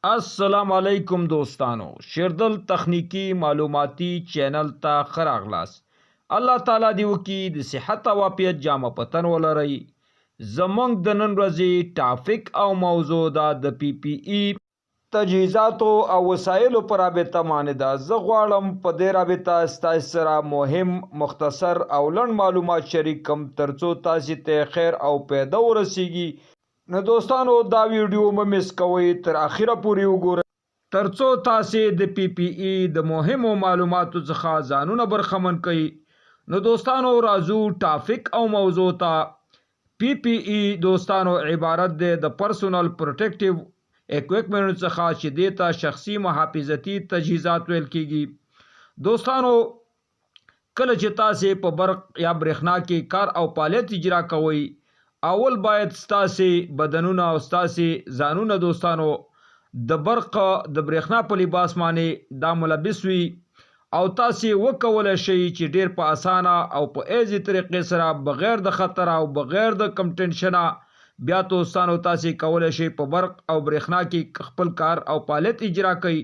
السلام علیکم دوستانو، شیردل تخنیکی معلوماتی چینل ته خراغلاس. الله تعالی دی وکي د صحت او عافیت جامه پتن ولري. زمونږ د نن ورځې ټاپک او موضوع دا د پی پی ای تجهیزاتو او وسایلو پر رابطه باندې ده. زه غواړم په دې رابطه ستاسو سره مهم، مختصر او لنډ معلومات شریک کم ترڅو تاسو ته خیر او پیدا ورسیږي. نو دوستانو دا ویډیو مه مس کوئ، تر اخره پورې وګورئ ترڅو تاسو د پی پی ای د مهمو معلوماتو څخه ځانونه برخمن کړئ. نو دوستانو راځو ټاپک او موضوع ته. پی پی ای دوستانو عبارت ده د پرسونل پروټیکټیو اکوپمنټ څخه چې دیتا شخصي محافظتي تجهیزات ویل کیږي. دوستانو کله چې تاسو په برق یا برېښنا کې کار او فعالیت اجرا کوئ، اول باید ستاسو بدنونه او ستاسو ځانونه دوستانو د برق د برېښنا په لباس باندې دا ملبس وي او تاسو وکولای شئ چې ډیر په اسانه او په ایزي طریقې سره بغیر د خطر او بغیر د کم ټینشنه بیا دوستانو تاسو کولای شئ په برق او برېښنا کې خپل کار او فعالیت اجرا کړئ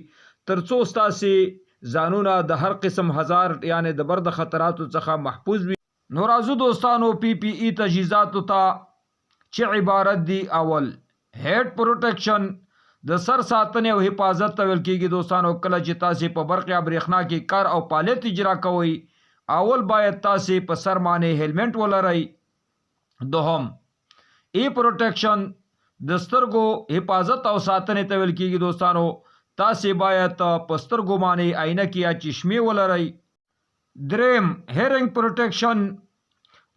ترڅو تاسو ځانونه د هر قسم هزار یعنی د بر د خطراتو څخه محفوظ وي. نو راځو دوستانو پی پی ای تجهیزاتو ته چې عبارت دی. اول هیډ پروټیکشن د سر ساتنې او حفاظت ته ویل کېږي. دوستانو کله چې تاسو په برق یا برېښنا کې کار او فعالیت اجرا کوئ، اول باید تاسو په سر باندې هیلمټ ولرئ. دوهم ای پروټیکشن د سترګو حفاظت او ساتنې ته ویل کېږي. دوستانو تاسو باید په سترګو باندې عینکې یا چشمې ولرئ. دریم هیرینګ پروټیکشن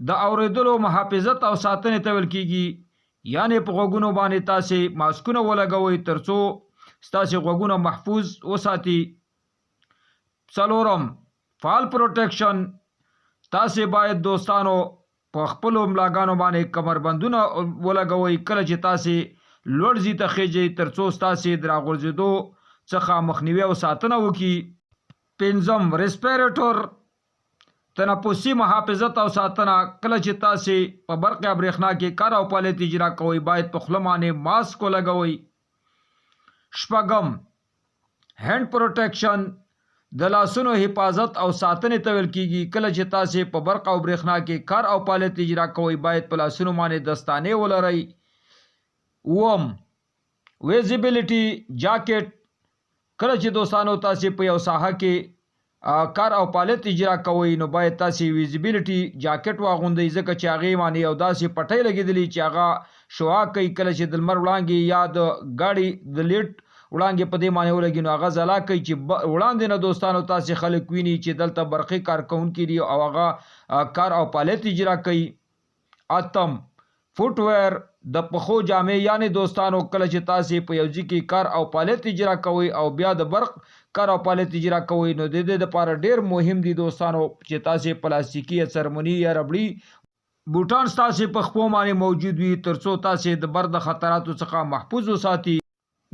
د اوریدلو محافظت او ساتنې ته ویل کېږي، یعنی په غوږونو باندې تاسو ماسکونه ولګوئ ترڅو ستاسو غوږونه محفوظ وساتي. څلورم فال پروټیکشن تاسو باید دوستانو په خپل ملاګانو باندې کمربندونه ولګوئ کله چې تاسو لوړ ځای ته خېږئ ترڅو ستاسو د راغورځېدو څخه مخنیوي او ساتنه وکړي. پنځم ریسپیریټور تنفسي محافظت او ساتنه کله چې تاسو په برق یا برېښنا کې کار او فعالیت اجرا کوئ باید په خوله باندې ماسک ولګوئ. شپږم هینډ پروټیکشن د لاسونو حفاظت او ساتنې ته ویل کېږي. کله چې تاسو په برق او برېښنا کې کار او فعالیت اجرا کوئ باید په لاسونو باندې دستانې ولرئ. اووم ویزیبیلیټي جاکټ کله چې دوستانو تاسو په یو ساحه کې کار او فعالیت اجرا کوئ نو باید تاسو ویزیبیلیټي جاکټ واغوندئ ځکه چې هغې باندې یو داسې پټۍ لګېدلې چې هغه شعاع کوي. کله چې د لمر وړانګې یا د ګاډي د لیټ وړانګې په دې باندې ولګي نو هغه ځلا کوي چې وړاندې نه دوستانو تاسو خلک ویني چې دلته برقي کارکوونکي دي او هغه کار او فعالیت اجرا کوي. اتم فوټویر د پښو جامې، یعنی دوستانو کله چې تاسو په یو ځای کې کار او فعالیت اجرا کوئ او بیا د برق کار او فعالیت اجرا کوئ نو د دې لپاره ډیر مهم دي دوستانو چې تاسو پلاستیکي یا څرمني یا ربړي بوټان تاسو په خپو باندې موجود وي ترڅو تاسو د بر د خطراتو څخه محفوظ وساتي.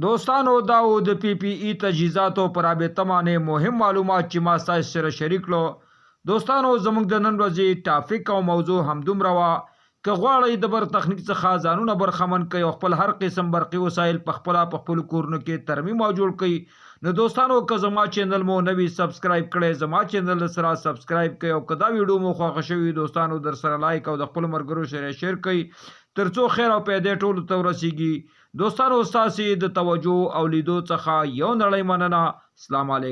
دوستانو دا د پی پی ای تجهیزاتو پر رابطه باندې مهم معلومات چې ما تاسو سره شریک کړو. دوستانو زموږ د نن ورځې ټاپک او موضوع همدومره وه. که غواړئ د بر تخنیک څخه ځانونه برخمن کړئ او خپل هر قسم برقي وسایل په خپلو کورونو کې ترمیم او جوړ کړئ نو دوستانو که زما چینل مو نوي سبسکرایب کړئ زما چینل سره سبسکرایب کړئ او که دا ویډیو مو خوښه شوي دوستانو در سره لایک او د خپلو ملګرو سره شیر کړئ ترڅو خیر او پیدا ټولو ته ورسیږي. دوستانو ستاسو د توجه او لیدو څخه یو نړۍ مننه. السلام علیکم.